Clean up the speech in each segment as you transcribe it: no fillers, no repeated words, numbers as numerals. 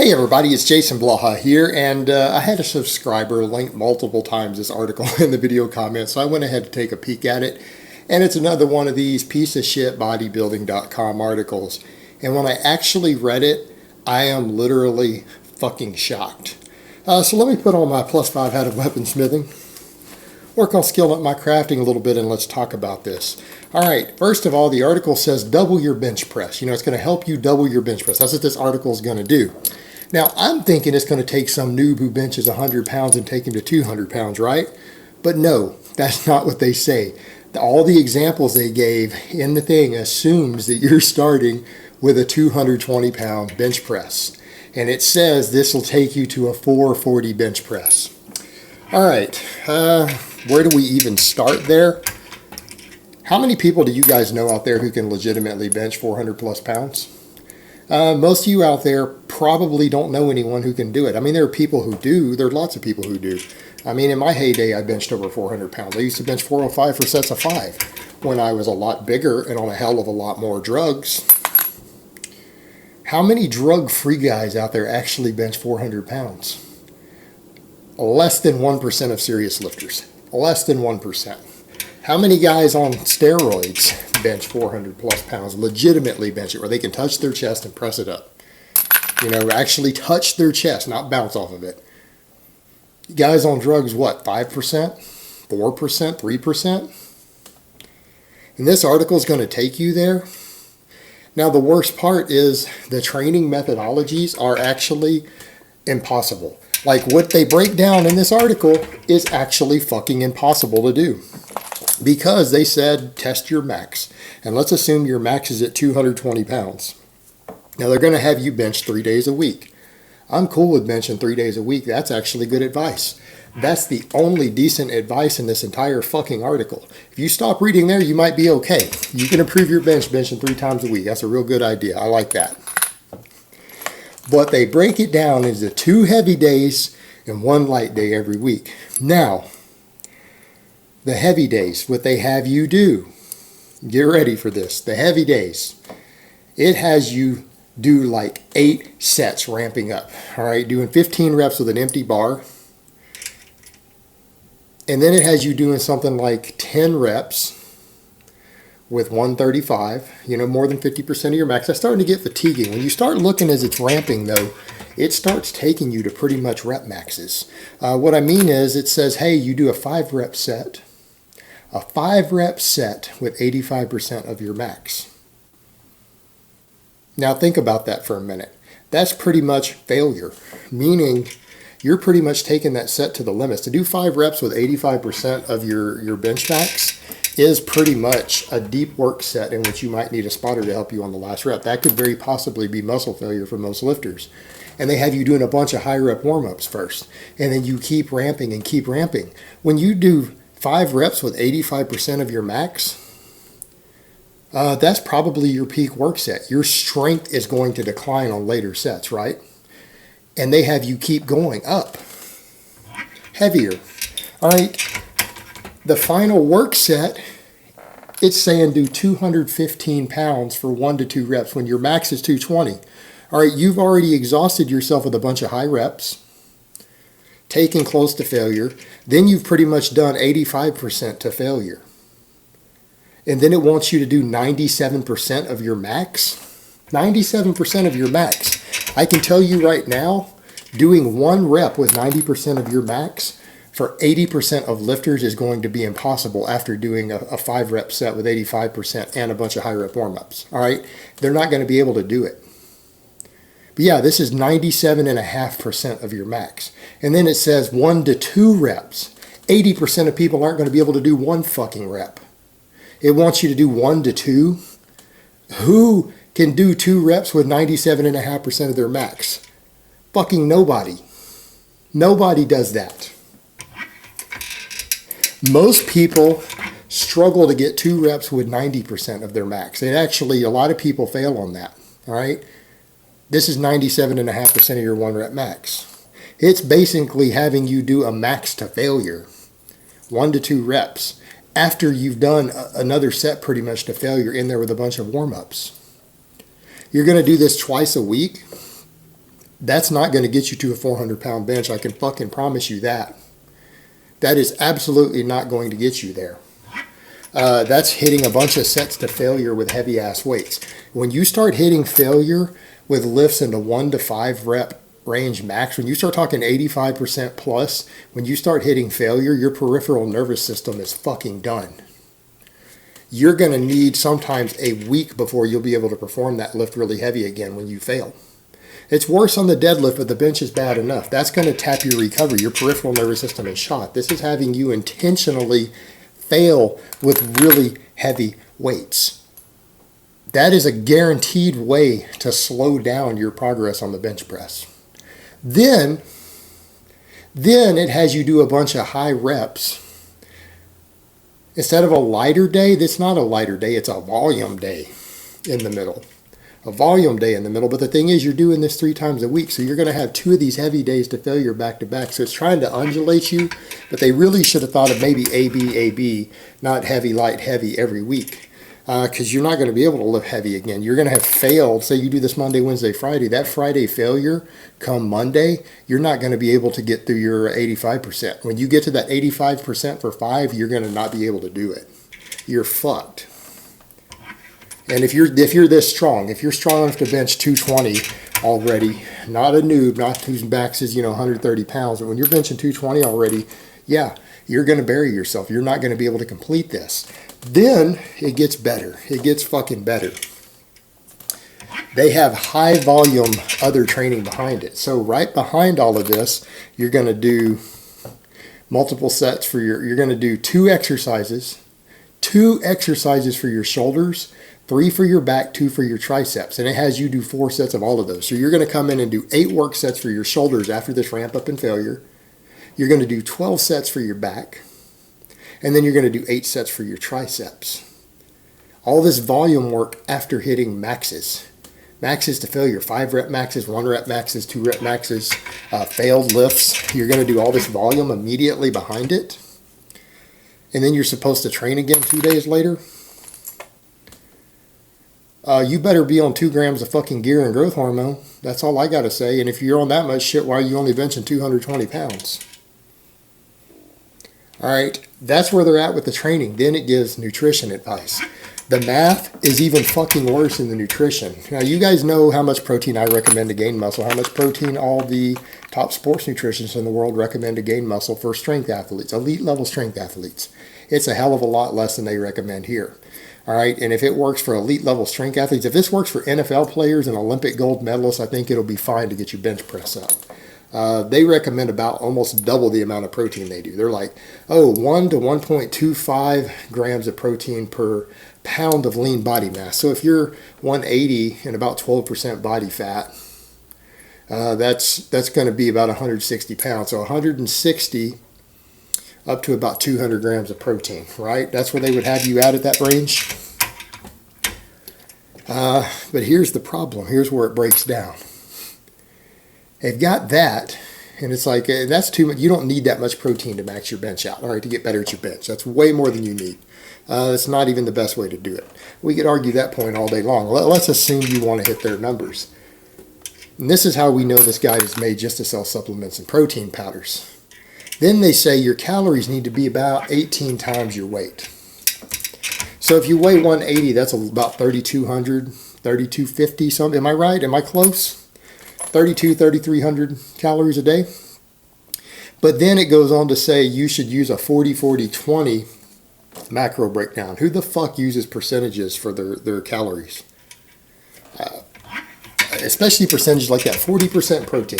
Hey everybody, it's Jason Blaha here, and I had a subscriber link multiple times this article in the video comments, so I went ahead to take a peek at it, and it's another one of these piece of shit bodybuilding.com articles, and when I actually read it, I am literally fucking shocked. So let me put on my +5 hat of weaponsmithing, work on skilling up my crafting a little bit, and let's talk about this. All right, first of all, the article says double your bench press. You know, it's going to help you double your bench press. That's what this article is going to do. Now, I'm thinking it's going to take some noob who benches 100 pounds and take him to 200 pounds, right? But no, that's not what they say. All the examples they gave in the thing assumes that you're starting with a 220-pound bench press. And it says this will take you to a 440 bench press. All right, where do we even start there? How many people do you guys know out there who can legitimately bench 400 plus pounds? Most of you out there probably don't know anyone who can do it. I mean, there are people who do. There are lots of people who do. I mean, in my heyday, I benched over 400 pounds. I used to bench 405 for sets of 5 when I was a lot bigger and on a hell of a lot more drugs. How many drug-free guys out there actually bench 400 pounds? Less than 1% of serious lifters. Less than 1%. How many guys on steroids bench 400 plus pounds, legitimately bench it, where they can touch their chest and press it up? You know, actually touch their chest, not bounce off of it. Guys on drugs, what, 5%? 4%? 3%? And this article is going to take you there. Now, the worst part is the training methodologies are actually impossible. Like, what they break down in this article is actually fucking impossible to do. Because they said, test your max. And let's assume your max is at 220 pounds. Now, they're going to have you bench 3 days a week. I'm cool with benching 3 days a week. That's actually good advice. That's the only decent advice in this entire fucking article. If you stop reading there, you might be okay. You can improve your benching 3 times a week. That's a real good idea. I like that. But they break it down into 2 heavy days and 1 light day every week. Now, the heavy days, what they have you do, get ready for this, the heavy days, it has you do like 8 sets ramping up, all right, doing 15 reps with an empty bar, and then it has you doing something like 10 reps with 135, you know, more than 50% of your max. That's starting to get fatiguing. When you start looking as it's ramping, though, it starts taking you to pretty much rep maxes. What I mean is it says, hey, you do a 5-rep set, a 5-rep set with 85% of your max. Now think about that for a minute. That's pretty much failure, meaning you're pretty much taking that set to the limits. To do 5 reps with 85% of your bench max is pretty much a deep work set in which you might need a spotter to help you on the last rep. That could very possibly be muscle failure for most lifters. And they have you doing a bunch of high rep warm-ups first. And then you keep ramping and keep ramping. When you do 5 reps with 85% of your max, that's probably your peak work set. Your strength is going to decline on later sets, right? And they have you keep going up, heavier. All right, the final work set, it's saying do 215 pounds for 1 to 2 reps when your max is 220. All right, you've already exhausted yourself with a bunch of high reps, taken close to failure. Then you've pretty much done 85% to failure. And then it wants you to do 97% of your max. 97% of your max. I can tell you right now, doing 1 rep with 90% of your max for 80% of lifters is going to be impossible after doing a 5-rep set with 85% and a bunch of high rep warm-ups. All right? They're not going to be able to do it. But yeah, this is 97.5% of your max. And then it says 1 to 2 reps. 80% of people aren't going to be able to do 1 fucking rep. It wants you to do 1 to 2. Who can do 2 reps with 97.5% of their max? Fucking nobody. Nobody does that. Most people struggle to get 2 reps with 90% of their max. And actually, a lot of people fail on that. All right? This is 97.5% of your 1 rep max. It's basically having you do a max to failure, 1 to 2 reps, after you've done another set pretty much to failure in there with a bunch of warm-ups. You're going to do this twice a week. That's not going to get you to a 400-pound bench. I can fucking promise you that. That is absolutely not going to get you there. That's hitting a bunch of sets to failure with heavy ass weights. When you start hitting failure with lifts in the 1 to 5 rep range max, when you start talking 85% plus, when you start hitting failure, your peripheral nervous system is fucking done. You're going to need sometimes a week before you'll be able to perform that lift really heavy again when you fail. It's worse on the deadlift, but the bench is bad enough. That's going to tap your recovery. Your peripheral nervous system is shot. This is having you intentionally fail with really heavy weights. That is a guaranteed way to slow down your progress on the bench press. Then it has you do a bunch of high reps. Instead of a lighter day, that's not a lighter day, it's a volume day in the middle. A volume day in the middle, but the thing is you're doing this 3 times a week, so you're going to have 2 of these heavy days to failure back to back. So it's trying to undulate you, but they really should have thought of maybe AB, not heavy, light, heavy every week. Because you're not going to be able to lift heavy again. You're going to have failed. Say you do this Monday, Wednesday, Friday. That Friday failure come Monday, you're not going to be able to get through your 85%. When you get to that 85% for 5, you're going to not be able to do it. You're fucked. And if you're this strong, if you're strong enough to bench 220 already, not a noob, not whose max is 130 pounds, but when you're benching 220 already, yeah, you're going to bury yourself. You're not going to be able to complete this. Then it gets better. It gets fucking better. They have high volume other training behind it. So right behind all of this, you're going to do multiple sets for you're going to do 2 exercises for your shoulders, 3 for your back, 2 for your triceps. And it has you do 4 sets of all of those. So you're going to come in and do 8 work sets for your shoulders after this ramp up in failure. You're going to do 12 sets for your back. And then you're going to do 8 sets for your triceps. All this volume work after hitting maxes. Maxes to failure, 5 rep maxes, 1 rep maxes, 2 rep maxes, failed lifts. You're going to do all this volume immediately behind it. And then you're supposed to train again 2 days later. You better be on 2 grams of fucking gear and growth hormone. That's all I got to say. And if you're on that much shit, why are you only benching 220 pounds? All right, that's where they're at with the training. Then it gives nutrition advice. The math is even fucking worse than the nutrition. Now, you guys know how much protein I recommend to gain muscle, how much protein all the top sports nutritionists in the world recommend to gain muscle for strength athletes, elite level strength athletes. It's a hell of a lot less than they recommend here. All right, and if it works for elite level strength athletes, if this works for NFL players and Olympic gold medalists, I think it'll be fine to get your bench press up. They recommend about almost double the amount of protein they do. They're like, 1 to 1.25 grams of protein per pound of lean body mass. So if you're 180 and about 12% body fat, that's going to be about 160 pounds. So 160 up to about 200 grams of protein, right? That's where they would have you at that range. But here's the problem. Here's where it breaks down. They've got that, and it's like, that's too much. You don't need that much protein to max your bench out, all right, to get better at your bench. That's way more than you need. It's not even the best way to do it. We could argue that point all day long. Let's assume you want to hit their numbers. And this is how we know this guide is made just to sell supplements and protein powders. Then they say your calories need to be about 18 times your weight. So if you weigh 180, that's about 3,200, 3,250 something. Am I right? Am I close? 3,300 calories a day. But then it goes on to say you should use a 40-40-20 macro breakdown. Who the fuck uses percentages for their calories? Especially percentages like that. 40% protein.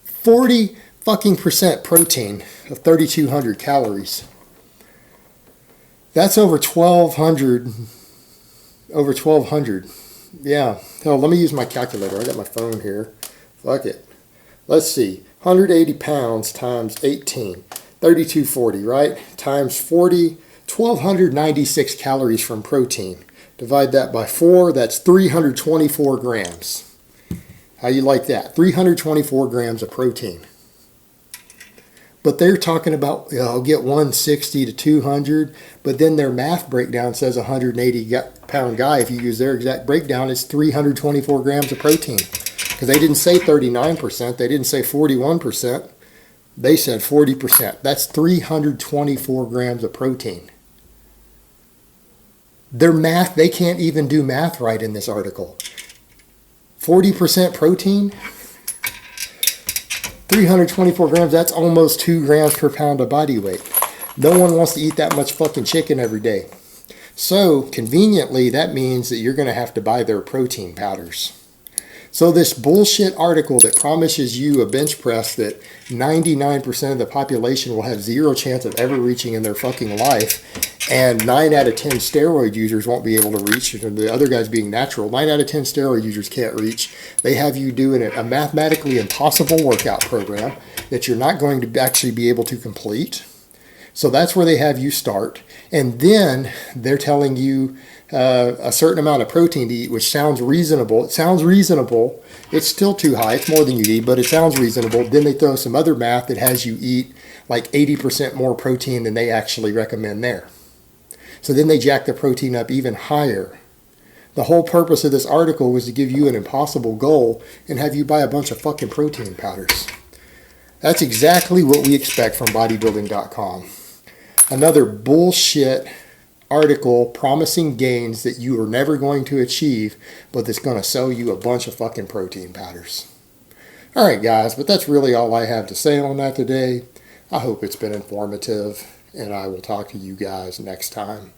40 fucking percent protein of 3,200 calories. That's over 1,200. Over 1,200. Yeah. Hell, let me use my calculator. I got my phone here. Fuck it. Let's see. 180 pounds times 18. 3,240, right? Times 40. 1,296 calories from protein. Divide that by 4. That's 324 grams. How you like that? 324 grams of protein. But they're talking about, I'll get 160 to 200, but then their math breakdown says 180 pound guy. If you use their exact breakdown, it's 324 grams of protein. Because Because they didn't say 39%, they didn't say 41%, they said 40%. That's 324 grams of protein. Their math, they can't even do math right in this article. 40% protein, 324 grams, that's almost 2 grams per pound of body weight. No one wants to eat that much fucking chicken every day. So, conveniently, that means that you're going to have to buy their protein powders. So this bullshit article that promises you a bench press that 99% of the population will have zero chance of ever reaching in their fucking life, and 9 out of 10 steroid users won't be able to reach, and the other guys being natural, 9 out of 10 steroid users can't reach. They have you doing a mathematically impossible workout program that you're not going to actually be able to complete. So that's where they have you start. And then they're telling you a certain amount of protein to eat, which sounds reasonable. It sounds reasonable. It's still too high. It's more than you eat, but it sounds reasonable. Then they throw some other math that has you eat like 80% more protein than they actually recommend there. So then they jack the protein up even higher. The whole purpose of this article was to give you an impossible goal and have you buy a bunch of fucking protein powders. That's exactly what we expect from bodybuilding.com. Another bullshit article promising gains that you are never going to achieve, but that's going to sell you a bunch of fucking protein powders. All right, guys, but that's really all I have to say on that today. I hope it's been informative, and I will talk to you guys next time.